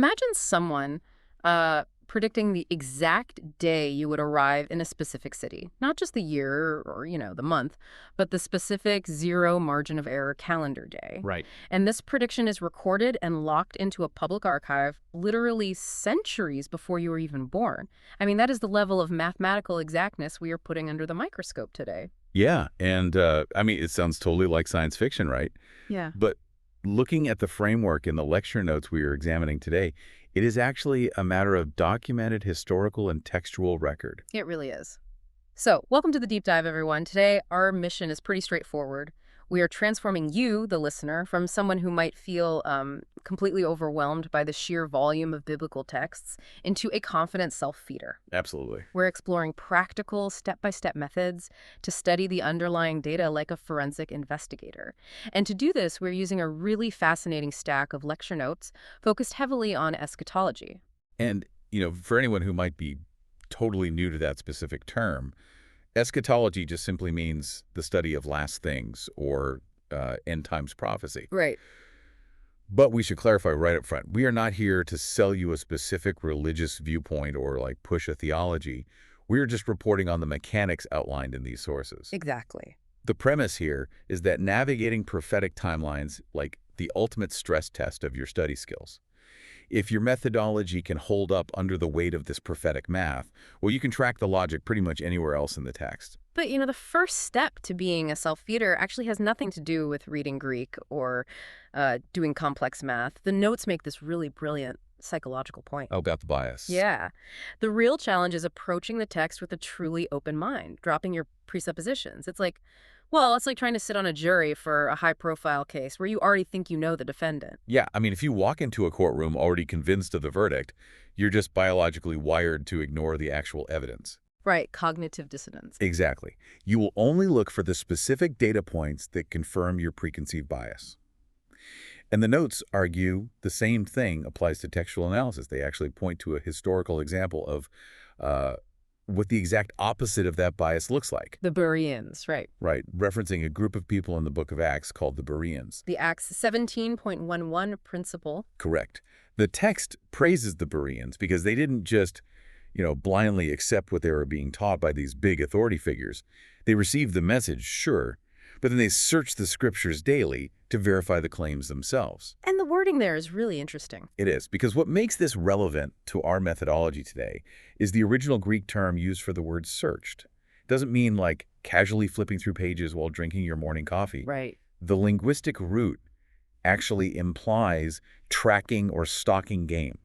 Imagine someone predicting the exact day you would arrive in a specific city. Not just the year or, the month, but the specific zero margin of error calendar day. Right. And this prediction is recorded and locked into a public archive literally centuries before you were even born. I mean, that is the level of mathematical exactness we are putting under the microscope today. Yeah, and it sounds totally like science fiction, right? Yeah. But looking at the framework in the lecture notes we are examining today, it is actually a matter of documented historical and textual record. It really is. So, welcome to the deep dive, everyone. Today, our mission is pretty straightforward. We are transforming you, the listener, from someone who might feel completely overwhelmed by the sheer volume of biblical texts into a confident self-feeder. Absolutely. We're exploring practical, step-by-step methods to study the underlying data like a forensic investigator. And to do this, we're using a really fascinating stack of lecture notes focused heavily on eschatology. And, for anyone who might be totally new to that specific term, eschatology just simply means the study of last things or end times prophecy. Right. But we should clarify right up front, we are not here to sell you a specific religious viewpoint or push a theology. We're just reporting on the mechanics outlined in these sources. Exactly. The premise here is that navigating prophetic timelines like the ultimate stress test of your study skills. If your methodology can hold up under the weight of this prophetic math, well, you can track the logic pretty much anywhere else in the text. But, the first step to being a self-feeder actually has nothing to do with reading Greek or doing complex math. The notes make this really brilliant psychological point. Oh, about the bias. Yeah. The real challenge is approaching the text with a truly open mind, dropping your presuppositions. It's like trying to sit on a jury for a high-profile case where you already think you know the defendant. Yeah, if you walk into a courtroom already convinced of the verdict, you're just biologically wired to ignore the actual evidence. Right, cognitive dissonance. Exactly. You will only look for the specific data points that confirm your preconceived bias. And the notes argue the same thing applies to textual analysis. They actually point to a historical example of what the exact opposite of that bias looks like. The Bereans, right. Right, referencing a group of people in the book of Acts called the Bereans. The Acts 17.11 principle. Correct. The text praises the Bereans because they didn't just, blindly accept what they were being taught by these big authority figures. They received the message, sure, but then they searched the scriptures daily to verify the claims themselves. And the wording there is really interesting. It is, because what makes this relevant to our methodology today is the original Greek term used for the word searched. It doesn't mean casually flipping through pages while drinking your morning coffee. Right. The linguistic root actually implies tracking or stalking game,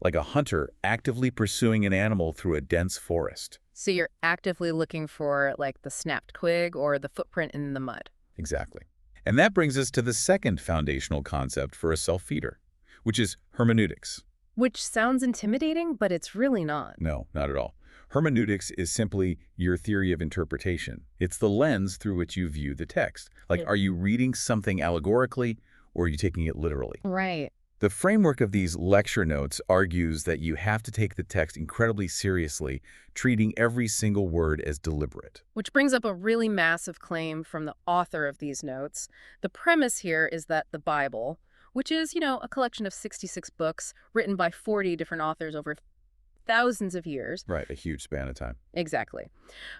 like a hunter actively pursuing an animal through a dense forest. So you're actively looking for the snapped twig or the footprint in the mud. Exactly. And that brings us to the second foundational concept for a self-feeder, which is hermeneutics. Which sounds intimidating, but it's really not. No, not at all. Hermeneutics is simply your theory of interpretation. It's the lens through which you view the text. Are you reading something allegorically, or are you taking it literally? Right. The framework of these lecture notes argues that you have to take the text incredibly seriously, treating every single word as deliberate. Which brings up a really massive claim from the author of these notes. The premise here is that the Bible, which is, a collection of 66 books written by 40 different authors over thousands of years. Right, a huge span of time. Exactly.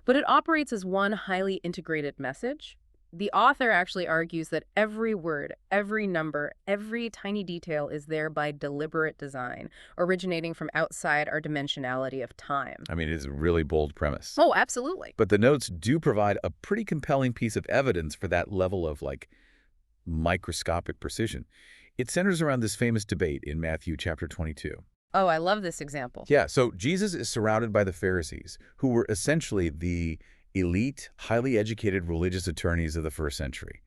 But it operates as one highly integrated message. The author actually argues that every word, every number, every tiny detail is there by deliberate design, originating from outside our dimensionality of time. It is a really bold premise. Oh, absolutely. But the notes do provide a pretty compelling piece of evidence for that level of, microscopic precision. It centers around this famous debate in Matthew chapter 22. Oh, I love this example. Yeah, so Jesus is surrounded by the Pharisees, who were essentially the elite, highly educated religious attorneys of the first century.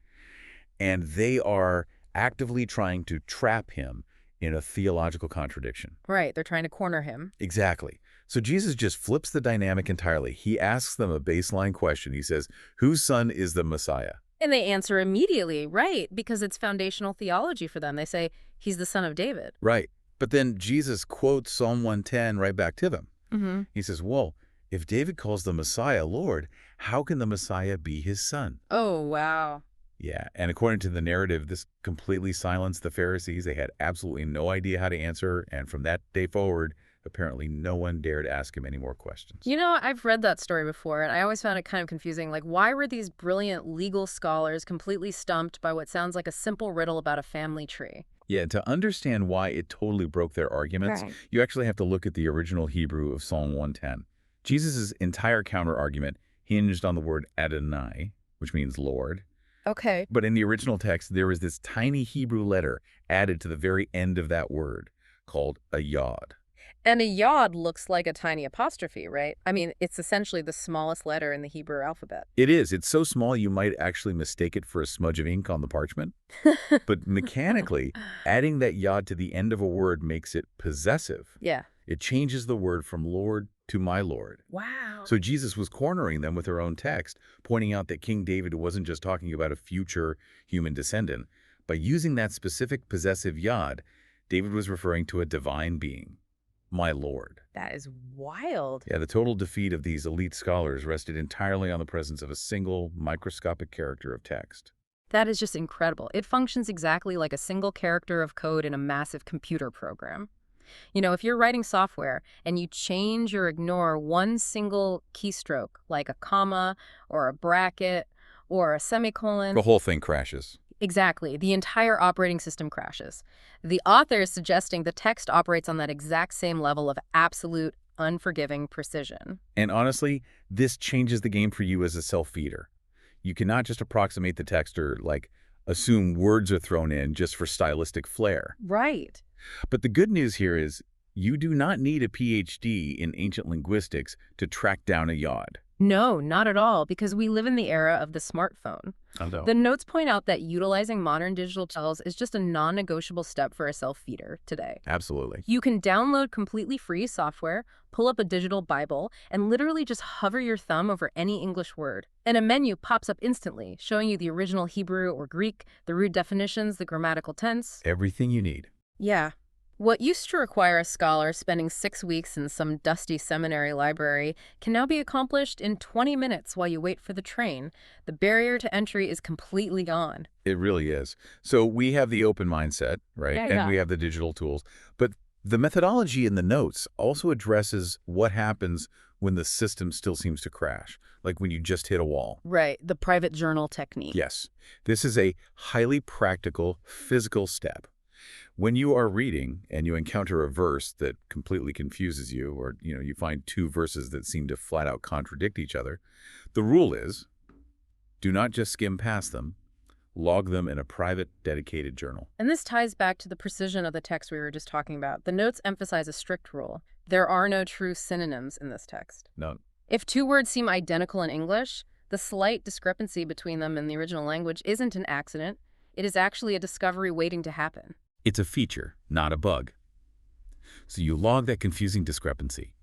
And they are actively trying to trap him in a theological contradiction. Right, they're trying to corner him. Exactly. So Jesus just flips the dynamic entirely. He asks them a baseline question. He says, whose son is the Messiah? And they answer immediately, right, because it's foundational theology for them. They say, he's the son of David. Right. But then Jesus quotes Psalm 110 right back to them. Mm-hmm. He says, well, if David calls the Messiah Lord, how can the Messiah be his son? Oh, wow. Yeah, and according to the narrative, this completely silenced the Pharisees. They had absolutely no idea how to answer, and from that day forward, apparently no one dared ask him any more questions. You know, I've read that story before, and I always found it kind of confusing. Like, why were these brilliant legal scholars completely stumped by what sounds like a simple riddle about a family tree? Yeah, to understand why it totally broke their arguments, Right. you actually have to look at the original Hebrew of Psalm 110. Jesus' entire counter-argument hinged on the word Adonai, which means Lord. Okay. But in the original text, there is this tiny Hebrew letter added to the very end of that word called a yod. And a yod looks like a tiny apostrophe, right? I mean, it's essentially the smallest letter in the Hebrew alphabet. It is. It's so small you might actually mistake it for a smudge of ink on the parchment. But mechanically, adding that yod to the end of a word makes it possessive. Yeah. It changes the word from Lord to my Lord. Wow. So Jesus was cornering them with their own text, pointing out that King David wasn't just talking about a future human descendant. By using that specific possessive yod, David was referring to a divine being, my Lord. That is wild. Yeah, the total defeat of these elite scholars rested entirely on the presence of a single microscopic character of text. That is just incredible. It functions exactly like a single character of code in a massive computer program. You know, if you're writing software and you change or ignore one single keystroke, like a comma or a bracket or a semicolon, The whole thing crashes. exactly, the entire operating system crashes. The author is suggesting the text operates on that exact same level of absolute, unforgiving precision. And honestly, this changes the game for you as a self-feeder. You cannot just approximate the text or, assume words are thrown in just for stylistic flair. Right. But the good news here is you do not need a PhD in ancient linguistics to track down a yod. No, not at all, because we live in the era of the smartphone. Although, The notes point out that utilizing modern digital tools is just a non-negotiable step for a self-feeder today. absolutely. You can download completely free software, pull up a digital Bible, and literally just hover your thumb over any English word. And a menu pops up instantly, showing you the original Hebrew or Greek, the root definitions, the grammatical tense. Everything you need. Yeah. What used to require a scholar spending 6 weeks in some dusty seminary library can now be accomplished in 20 minutes while you wait for the train. The barrier to entry is completely gone. It really is. So we have the open mindset, right? Yeah, And yeah. we have the digital tools. But the methodology in the notes also addresses what happens when the system still seems to crash, like when you just hit a wall. Right, the private journal technique. Yes, this is a highly practical, physical step. When you are reading and you encounter a verse that completely confuses you, or you find two verses that seem to flat out contradict each other, the rule is do not just skim past them, log them in a private, dedicated journal. And this ties back to the precision of the text we were just talking about. The notes emphasize a strict rule. There are no true synonyms in this text. No, If two words seem identical in English, the slight discrepancy between them in the original language isn't an accident. It is actually a discovery waiting to happen. it's a feature, not a bug. So you log that confusing discrepancy.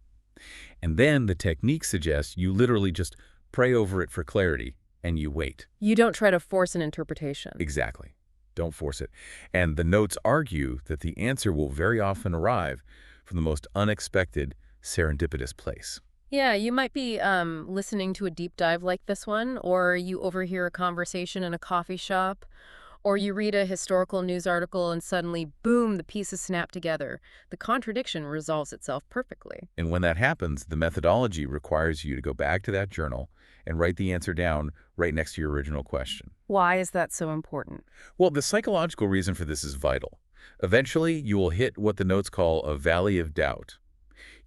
And then the technique suggests you literally just pray over it for clarity, and you wait. You don't try to force an interpretation. Exactly. Don't force it. And the notes argue that the answer will very often arrive from the most unexpected, serendipitous place. Yeah, you might be listening to a deep dive like this one, or you overhear a conversation in a coffee shop, or you read a historical news article and suddenly, boom, the pieces snap together. The contradiction resolves itself perfectly. And when that happens, the methodology requires you to go back to that journal and write the answer down right next to your original question. Why is that so important? Well, the psychological reason for this is vital. Eventually, you will hit what the notes call a valley of doubt.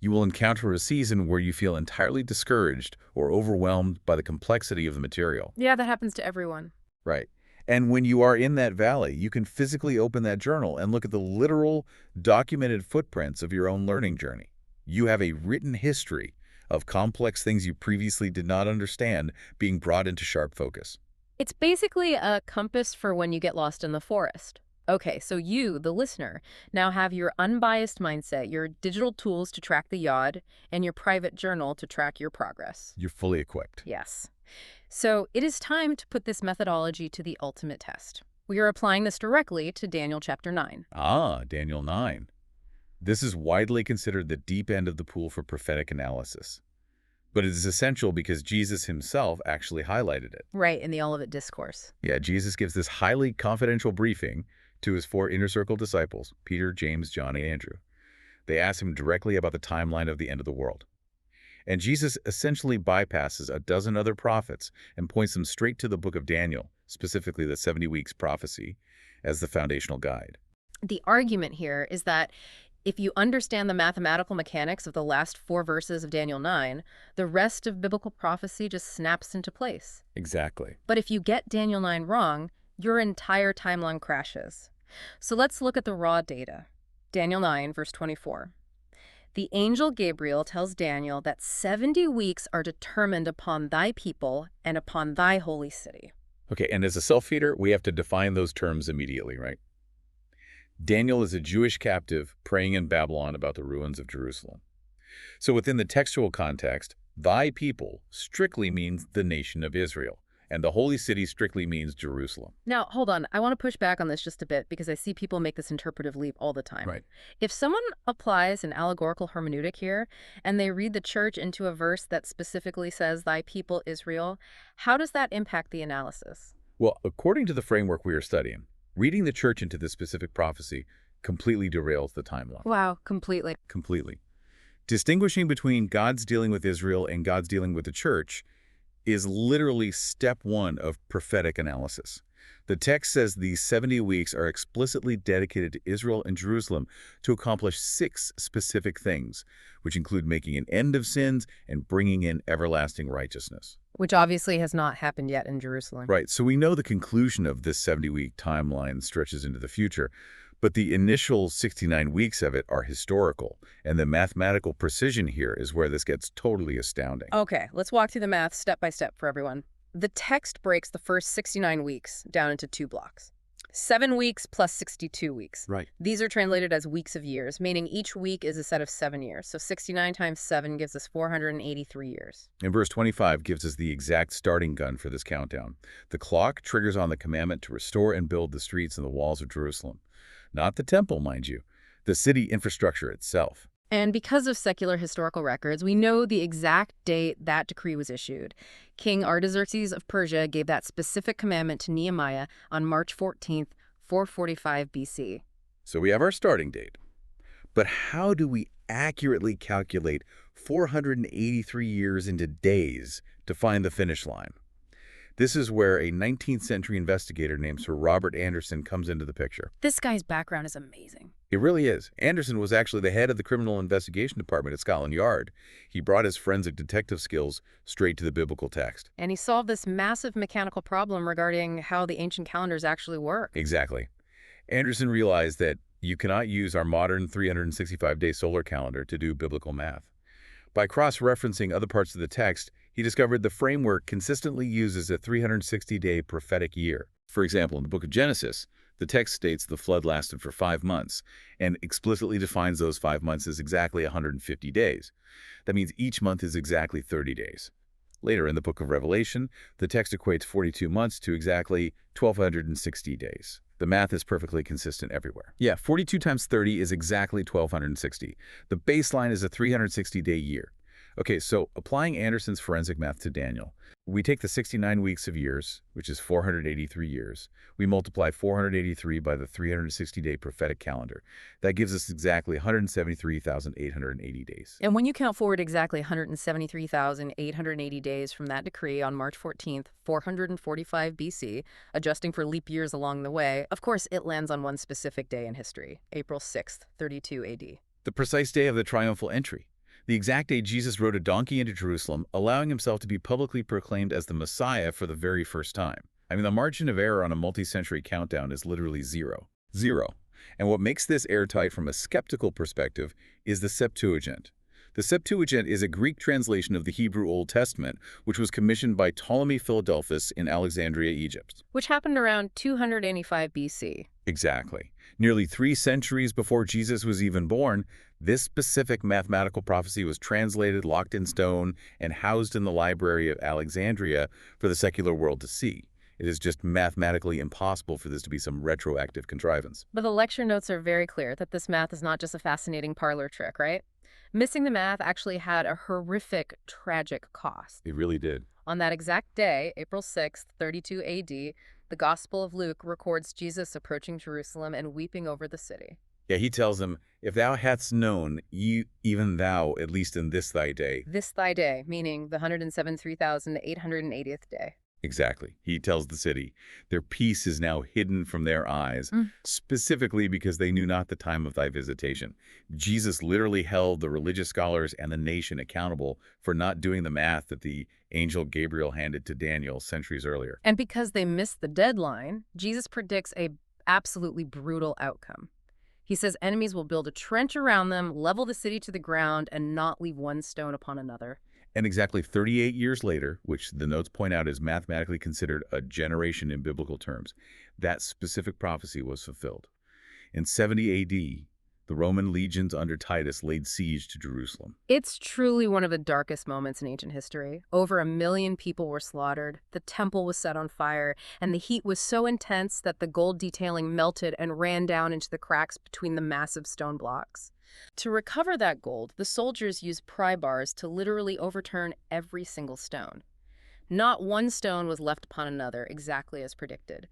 You will encounter a season where you feel entirely discouraged or overwhelmed by the complexity of the material. Yeah, that happens to everyone. Right. And when you are in that valley, you can physically open that journal and look at the literal, documented footprints of your own learning journey. You have a written history of complex things you previously did not understand being brought into sharp focus. It's basically a compass for when you get lost in the forest. Okay, so you, the listener, now have your unbiased mindset, your digital tools to track the yod, and your private journal to track your progress. You're fully equipped. Yes. So it is time to put this methodology to the ultimate test. We are applying this directly to Daniel chapter 9. Ah, Daniel 9. This is widely considered the deep end of the pool for prophetic analysis. But it is essential because Jesus himself actually highlighted it. Right, in the Olivet Discourse. Yeah, Jesus gives this highly confidential briefing to his 4 inner circle disciples, Peter, James, John, and Andrew. They ask him directly about the timeline of the end of the world. And Jesus essentially bypasses a dozen other prophets and points them straight to the book of Daniel, specifically the 70 weeks prophecy, as the foundational guide. The argument here is that if you understand the mathematical mechanics of the last 4 verses of Daniel 9, the rest of biblical prophecy just snaps into place. Exactly. But if you get Daniel 9 wrong, your entire timeline crashes. So let's look at the raw data. Daniel 9, verse 24. The angel Gabriel tells Daniel that 70 weeks are determined upon thy people and upon thy holy city. Okay, and as a self-feeder, we have to define those terms immediately, right? Daniel is a Jewish captive praying in Babylon about the ruins of Jerusalem. So within the textual context, thy people strictly means the nation of Israel, and the holy city strictly means Jerusalem. Now, hold on. I want to push back on this just a bit because I see people make this interpretive leap all the time. Right. If someone applies an allegorical hermeneutic here and they read the church into a verse that specifically says, thy people Israel, how does that impact the analysis? Well, according to the framework we are studying, reading the church into this specific prophecy completely derails the timeline. Wow, completely. Completely. Distinguishing between God's dealing with Israel and God's dealing with the church is literally step 1 of prophetic analysis. The text says these 70 weeks are explicitly dedicated to Israel and Jerusalem to accomplish 6 specific things, which include making an end of sins and bringing in everlasting righteousness. Which obviously has not happened yet in Jerusalem. Right, so we know the conclusion of this 70-week timeline stretches into the future, but the initial 69 weeks of it are historical, and the mathematical precision here is where this gets totally astounding. Okay, let's walk through the math step by step for everyone. The text breaks the first 69 weeks down into 2 blocks. 7 weeks plus 62 weeks. Right. These are translated as weeks of years, meaning each week is a set of 7 years. So 69 times 7 gives us 483 years. And verse 25 gives us the exact starting gun for this countdown. The clock triggers on the commandment to restore and build the streets and the walls of Jerusalem. Not the temple, mind you, the city infrastructure itself. And because of secular historical records, we know the exact date that decree was issued. King Artaxerxes of Persia gave that specific commandment to Nehemiah on March 14th, 445 BC. So we have our starting date. But how do we accurately calculate 483 years into days to find the finish line? This is where a 19th century investigator named Sir Robert Anderson comes into the picture. This guy's background is amazing. It really is. Anderson was actually the head of the Criminal Investigation Department at Scotland Yard. He brought his forensic detective skills straight to the biblical text. And he solved this massive mechanical problem regarding how the ancient calendars actually work. Exactly. Anderson realized that you cannot use our modern 365-day solar calendar to do biblical math. By cross-referencing other parts of the text, he discovered the framework consistently uses a 360-day prophetic year. For example, in the book of Genesis, the text states the flood lasted for 5 months and explicitly defines those 5 months as exactly 150 days. That means each month is exactly 30 days. Later in the book of Revelation, the text equates 42 months to exactly 1,260 days. The math is perfectly consistent everywhere. Yeah, 42 times 30 is exactly 1,260. The baseline is a 360-day year. Okay, so applying Anderson's forensic math to Daniel, we take the 69 weeks of years, which is 483 years. We multiply 483 by the 360-day prophetic calendar. That gives us exactly 173,880 days. And when you count forward exactly 173,880 days from that decree on March 14th, 445 BC, adjusting for leap years along the way, of course it lands on one specific day in history, April 6th, 32 AD. The precise day of the triumphal entry. The exact day Jesus rode a donkey into Jerusalem, allowing himself to be publicly proclaimed as the Messiah for the very first time. I mean, the margin of error on a multi-century countdown is literally zero. Zero. And what makes this airtight from a skeptical perspective is the Septuagint. The Septuagint is a Greek translation of the Hebrew Old Testament, which was commissioned by Ptolemy Philadelphus in Alexandria, Egypt. Which happened around 285 BC. Exactly. Nearly 3 centuries before Jesus was even born, this specific mathematical prophecy was translated, locked in stone, and housed in the Library of Alexandria for the secular world to see. It is just mathematically impossible for this to be some retroactive contrivance. But the lecture notes are very clear that this math is not just a fascinating parlor trick, right? Missing the math actually had a horrific, tragic cost. It really did. On that exact day, April 6th, 32 AD, the Gospel of Luke records Jesus approaching Jerusalem and weeping over the city. Yeah, he tells them, "If thou hadst known, even thou, at least in this thy day." This thy day, meaning the 107,380th day. Exactly. He tells the city, their peace is now hidden from their eyes, Mm. specifically because they knew not the time of thy visitation. Jesus literally held the religious scholars and the nation accountable for not doing the math that the angel Gabriel handed to Daniel centuries earlier. And because they missed the deadline, Jesus predicts a absolutely brutal outcome. He says enemies will build a trench around them, level the city to the ground, and not leave one stone upon another. And exactly 38 years later, which the notes point out is mathematically considered a generation in biblical terms, that specific prophecy was fulfilled. In 70 AD, the Roman legions under Titus laid siege to Jerusalem. It's truly one of the darkest moments in ancient history. Over 1 million people were slaughtered, the temple was set on fire, and the heat was so intense that the gold detailing melted and ran down into the cracks between the massive stone blocks. To recover that gold, the soldiers used pry bars to literally overturn every single stone. Not one stone was left upon another, exactly as predicted.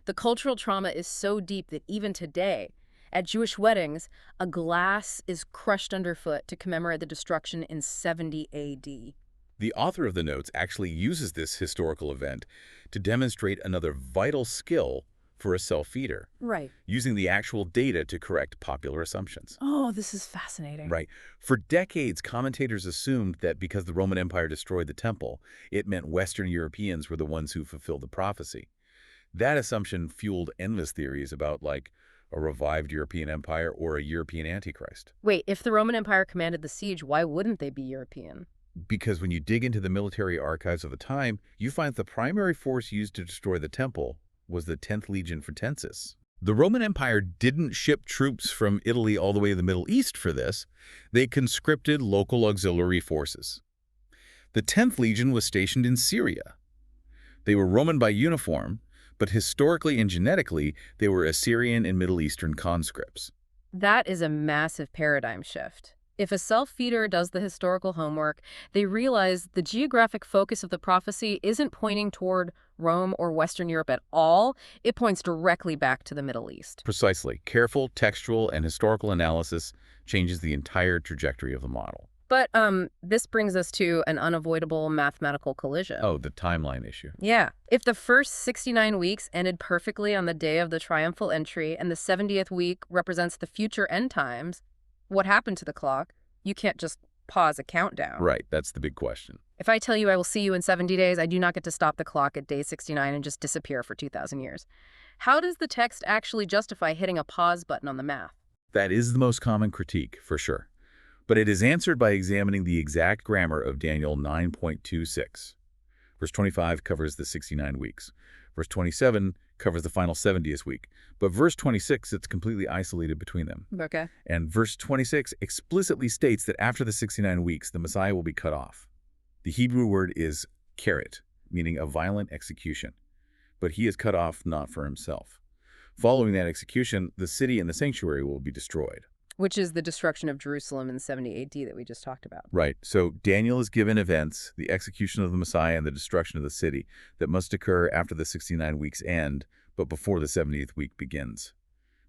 The cultural trauma is so deep that even today, at Jewish weddings, a glass is crushed underfoot to commemorate the destruction in 70 AD. The author of the notes actually uses this historical event to demonstrate another vital skill for a self-feeder, Right. using the actual data to correct popular assumptions. Oh, this is fascinating. Right. For decades, commentators assumed that because the Roman Empire destroyed the temple, it meant Western Europeans were the ones who fulfilled the prophecy. That assumption fueled endless theories about, like, a revived European empire or a European Antichrist. Wait, if the Roman Empire commanded the siege, why wouldn't they be European? Because when you dig into the military archives of the time, you find the primary force used to destroy the temple was the 10th Legion Fretensis. The Roman Empire didn't ship troops from Italy all the way to the Middle East for this. They conscripted local auxiliary forces. The 10th Legion was stationed in Syria. They were Roman by uniform, but historically and genetically, they were Assyrian and Middle Eastern conscripts. That is a massive paradigm shift. If a self-feeder does the historical homework, they realize the geographic focus of the prophecy isn't pointing toward Rome or Western Europe at all. It points directly back to the Middle East. Precisely. Careful textual and historical analysis changes the entire trajectory of the model. But this brings us to an unavoidable mathematical collision. Oh, the timeline issue. Yeah. If the first 69 weeks ended perfectly on the day of the triumphal entry and the 70th week represents the future end times, what happened to the clock? You can't just pause a countdown. Right, that's the big question. If I tell you I will see you in 70 days, I do not get to stop the clock at day 69 and just disappear for 2,000 years. How does the text actually justify hitting a pause button on the math? That is the most common critique, for sure. But it is answered by examining the exact grammar of Daniel 9.26. Verse 25 covers the 69 weeks. Verse 27 covers the final 70th week. But verse 26, it's completely isolated between them. Okay. And verse 26 explicitly states that after the 69 weeks, the Messiah will be cut off. The Hebrew word is karet, meaning a violent execution. But he is cut off not for himself. Following that execution, the city and the sanctuary will be destroyed. Which is the destruction of Jerusalem in 70 AD that we just talked about. Right. So Daniel is given events, the execution of the Messiah and the destruction of the city, that must occur after the 69 weeks end, but before the 70th week begins.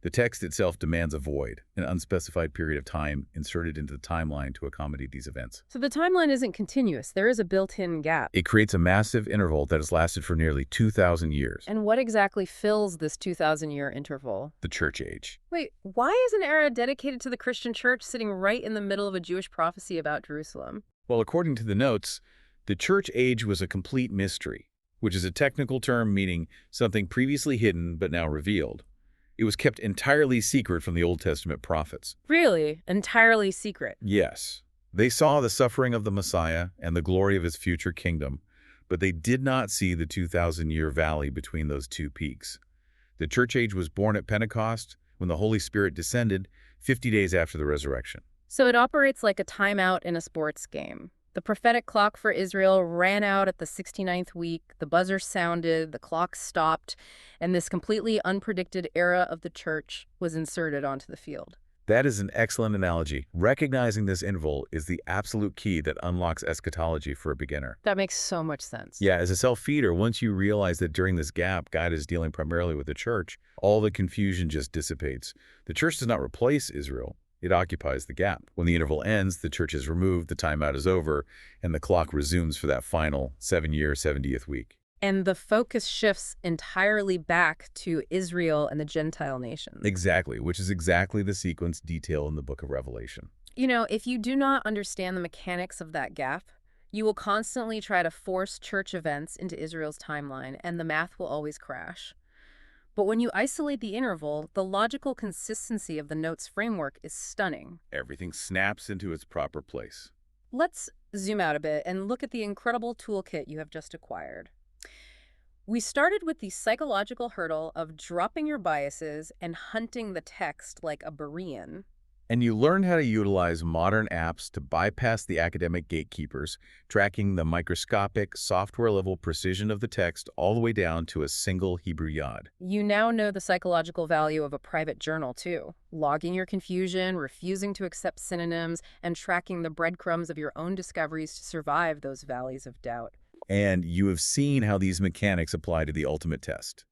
The text itself demands a void, an unspecified period of time inserted into the timeline to accommodate these events. So the timeline isn't continuous. There is a built-in gap. It creates a massive interval that has lasted for nearly 2,000 years. And what exactly fills this 2,000-year interval? The Church Age. Wait, why is an era dedicated to the Christian church sitting right in the middle of a Jewish prophecy about Jerusalem? Well, according to the notes, the Church Age was a complete mystery, which is a technical term meaning something previously hidden but now revealed. It was kept entirely secret from the Old Testament prophets. Really? Entirely secret? Yes. They saw the suffering of the Messiah and the glory of his future kingdom, but they did not see the 2,000-year valley between those two peaks. The Church Age was born at Pentecost when the Holy Spirit descended 50 days after the resurrection. So it operates like a timeout in a sports game. The prophetic clock for Israel ran out at the 69th week, the buzzer sounded, the clock stopped, and this completely unpredicted era of the church was inserted onto the field. That is an excellent analogy. Recognizing this interval is the absolute key that unlocks eschatology for a beginner. That makes so much sense. Yeah, as a self-feeder, once you realize that during this gap, God is dealing primarily with the church, all the confusion just dissipates. The church does not replace Israel. It occupies the gap. When the interval ends, the church is removed, the timeout is over, and the clock resumes for that final 7-year, 70th week. And the focus shifts entirely back to Israel and the Gentile nations. Exactly, which is exactly the sequence detailed in the book of Revelation. You know, if you do not understand the mechanics of that gap, you will constantly try to force church events into Israel's timeline, and the math will always crash. But when you isolate the interval, the logical consistency of the notes framework is stunning. Everything snaps into its proper place. Let's zoom out a bit and look at the incredible toolkit you have just acquired. We started with the psychological hurdle of dropping your biases and hunting the text like a Berean. And you learn how to utilize modern apps to bypass the academic gatekeepers, tracking the microscopic, software-level precision of the text all the way down to a single Hebrew yod. You now know the psychological value of a private journal, too. Logging your confusion, refusing to accept synonyms, and tracking the breadcrumbs of your own discoveries to survive those valleys of doubt. And you have seen how these mechanics apply to the ultimate test,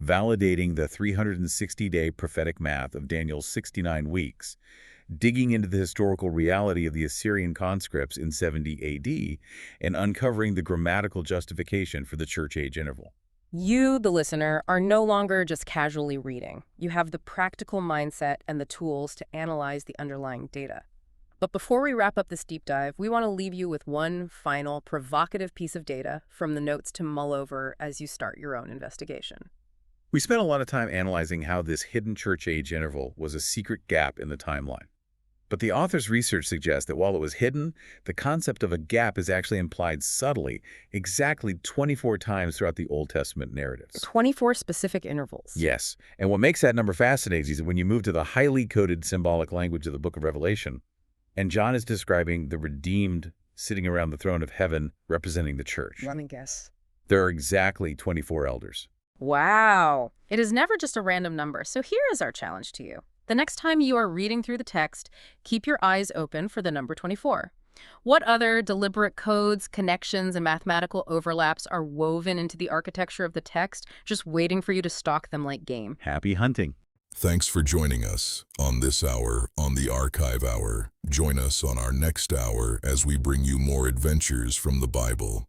validating the 360-day prophetic math of Daniel's 69 weeks, digging into the historical reality of the Assyrian conscripts in 70 AD, and uncovering the grammatical justification for the church age interval. You, the listener, are no longer just casually reading. You have the practical mindset and the tools to analyze the underlying data. But before we wrap up this deep dive, we want to leave you with one final provocative piece of data from the notes to mull over as you start your own investigation. We spent a lot of time analyzing how this hidden church age interval was a secret gap in the timeline. But the author's research suggests that while it was hidden, the concept of a gap is actually implied subtly, exactly 24 times throughout the Old Testament narratives. 24 specific intervals. Yes, and what makes that number fascinating is when you move to the highly coded symbolic language of the book of Revelation, and John is describing the redeemed sitting around the throne of heaven representing the church. Let me guess. There are exactly 24 elders. Wow. It is never just a random number, so here is our challenge to you. The next time you are reading through the text, keep your eyes open for the number 24. What other deliberate codes, connections, and mathematical overlaps are woven into the architecture of the text, just waiting for you to stalk them like game? Happy hunting. Thanks for joining us on this hour on the Archive Hour. Join us on our next hour as we bring you more adventures from the Bible.